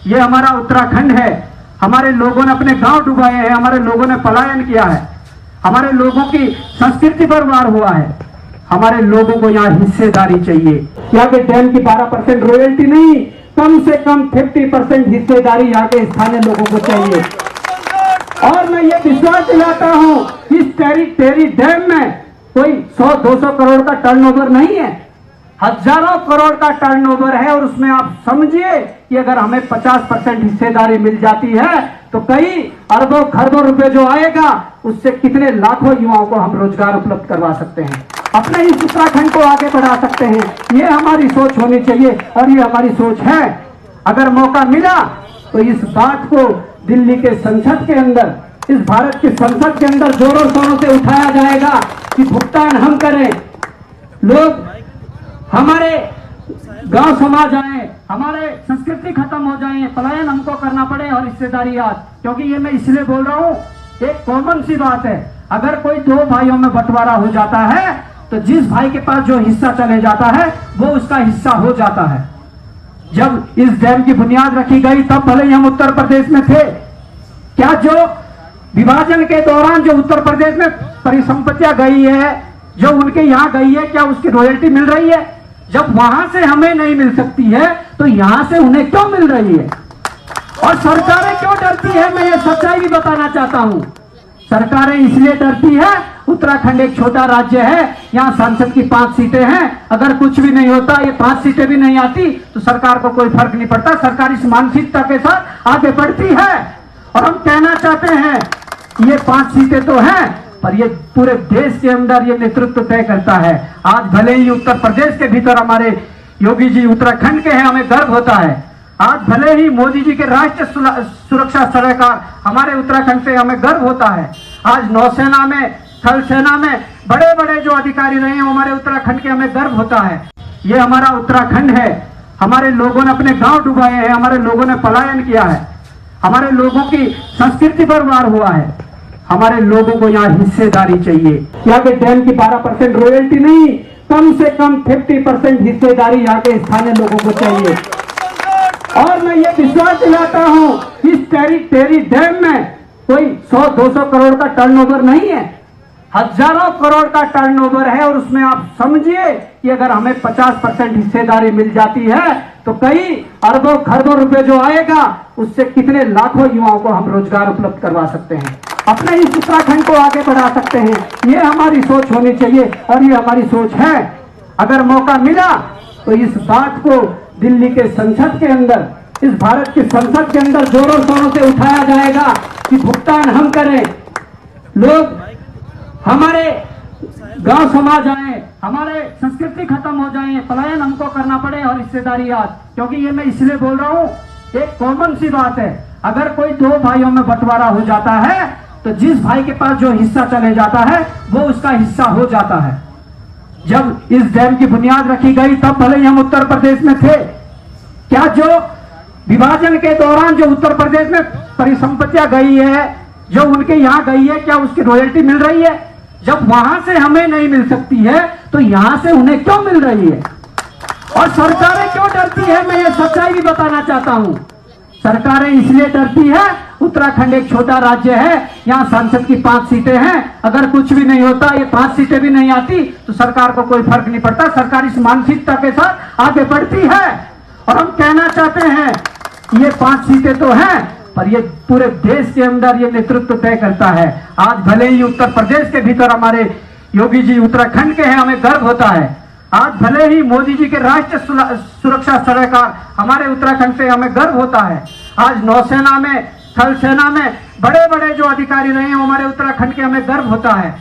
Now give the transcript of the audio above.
ये हमारा उत्तराखंड है। हमारे लोगों ने अपने गांव डुबाए हैं, हमारे लोगों ने पलायन किया है, हमारे लोगों की संस्कृति पर वार हुआ है। हमारे लोगों को यहाँ हिस्सेदारी चाहिए। यहाँ के डैम की 12% रॉयल्टी नहीं, कम से कम 50% हिस्सेदारी यहाँ के स्थानीय लोगों को चाहिए। और मैं ये विश्वास दिलाता हूँ, इस टेरी डैम में कोई 100-200 करोड़ का टर्नओवर नहीं है, हजारों करोड़ का टर्नओवर है। और उसमें आप समझिए कि अगर हमें 50% हिस्सेदारी मिल जाती है तो कई अरबों खरबों रुपए जो आएगा उससे कितने लाखों युवाओं को हम रोजगार उपलब्ध करवा सकते हैं, अपने इस उत्तराखंड को आगे बढ़ा सकते हैं। ये हमारी सोच होनी चाहिए और ये हमारी सोच है। अगर मौका मिला तो इस बात को दिल्ली के संसद के अंदर, इस भारत की संसद के अंदर जोरों शोरों से उठाया जाएगा कि भुगतान हम करें, लोग हमारे गांव समाज आए, हमारे संस्कृति खत्म हो जाए, पलायन हमको करना पड़े और हिस्सेदारी याद। क्योंकि ये मैं इसलिए बोल रहा हूँ, एक कॉमन सी बात है, अगर कोई दो भाइयों में बंटवारा हो जाता है तो जिस भाई के पास जो हिस्सा चले जाता है वो उसका हिस्सा हो जाता है। जब इस डैम की बुनियाद रखी गई तब भले ही हम उत्तर प्रदेश में थे, क्या जो विभाजन के दौरान जो उत्तर प्रदेश में परिसंपत्तियां गई है, जो उनके यहाँ गई है, क्या उसकी रॉयल्टी मिल रही है? जब वहां से हमें नहीं मिल सकती है तो यहां से उन्हें क्यों मिल रही है? और सरकारें क्यों डरती है? मैं ये सच्चाई भी बताना चाहता हूं। सरकारें इसलिए डरती है, उत्तराखंड एक छोटा राज्य है, यहाँ सांसद की 5 सीटें हैं, अगर कुछ भी नहीं होता, ये 5 सीटें भी नहीं आती तो सरकार को कोई फर्क नहीं पड़ता। सरकार इस मानसिकता के साथ आगे बढ़ती है। और हम कहना चाहते हैं ये 5 सीटें तो हैं, पर ये पूरे देश के अंदर ये नेतृत्व तय करता है। आज भले ही उत्तर प्रदेश के भीतर हमारे योगी जी उत्तराखंड के हैं, हमें गर्व होता है। आज भले ही मोदी जी के राष्ट्रीय सुरक्षा सलाहकार हमारे उत्तराखंड से हमें गर्व होता है। आज नौसेना में, थल सेना में बड़े बड़े जो अधिकारी रहे हैं हमारे उत्तराखंड के, हमें गर्व होता है। ये हमारा उत्तराखंड है। हमारे लोगों ने अपने गांव डुबाए हैं, हमारे लोगों ने पलायन किया है, हमारे लोगों की संस्कृति पर वार हुआ है। हमारे लोगों को यहाँ हिस्सेदारी चाहिए। यहाँ के डैम की 12% रॉयल्टी नहीं, कम से कम 50% हिस्सेदारी यहाँ के स्थानीय लोगों को चाहिए। और मैं ये विश्वास दिलाता हूँ, इस टेरी डैम में कोई 100-200 करोड़ का टर्नओवर नहीं है, हजारों करोड़ का टर्नओवर है। और उसमें आप समझिए कि अगर हमें 50% हिस्सेदारी मिल जाती है तो कई अरबों खरबों रुपए जो आएगा उससे कितने लाखों युवाओं को हम रोजगार उपलब्ध करवा सकते हैं, अपने इस उत्तराखंड को आगे बढ़ा सकते हैं। ये हमारी सोच होनी चाहिए और ये हमारी सोच है। अगर मौका मिला तो इस बात को दिल्ली के संसद के अंदर, इस भारत की संसद के अंदर जोरों शोरों से उठाया जाएगा कि भुगतान हम करें, लोग हमारे गांव समाज आए, हमारे संस्कृति खत्म हो जाए, पलायन हमको करना पड़े और हिस्सेदारी याद। क्योंकि ये मैं इसलिए बोल रहा हूँ, एक कॉमन सी बात है, अगर कोई दो भाइयों में बंटवारा हो जाता है तो जिस भाई के पास जो हिस्सा चले जाता है वो उसका हिस्सा हो जाता है। जब इस डैम की बुनियाद रखी गई तब भले ही हम उत्तर प्रदेश में थे, क्या जो विभाजन के दौरान जो उत्तर प्रदेश में परिसंपत्तियां गई है, जो उनके यहाँ गई है, क्या उसकी रॉयल्टी मिल रही है? जब वहां से हमें नहीं मिल सकती है तो यहां से उन्हें क्यों मिल रही है? और सरकारें क्यों डरती है? मैं ये सच्चाई भी बताना चाहता हूं। सरकारें इसलिए डरती है, उत्तराखंड एक छोटा राज्य है, यहाँ सांसद की 5 सीटें हैं, अगर कुछ भी नहीं होता, ये 5 सीटें भी नहीं आती तो सरकार को कोई फर्क नहीं पड़ता। सरकार इस मानसिकता के साथ आगे बढ़ती है। और हम कहना चाहते हैं ये 5 सीटें तो हैं, पर ये पूरे देश के अंदर ये नेतृत्व तय करता है। आज भले ही उत्तर प्रदेश के भीतर हमारे योगी जी उत्तराखंड के हैं, हमें गर्व होता है। आज भले ही मोदी जी के राष्ट्रीय सुरक्षा सलाहकार हमारे उत्तराखंड से, हमें गर्व होता है। आज नौसेना में, थल सेना में बड़े बड़े जो अधिकारी रहे हैं हमारे उत्तराखंड के, हमें गर्व होता है।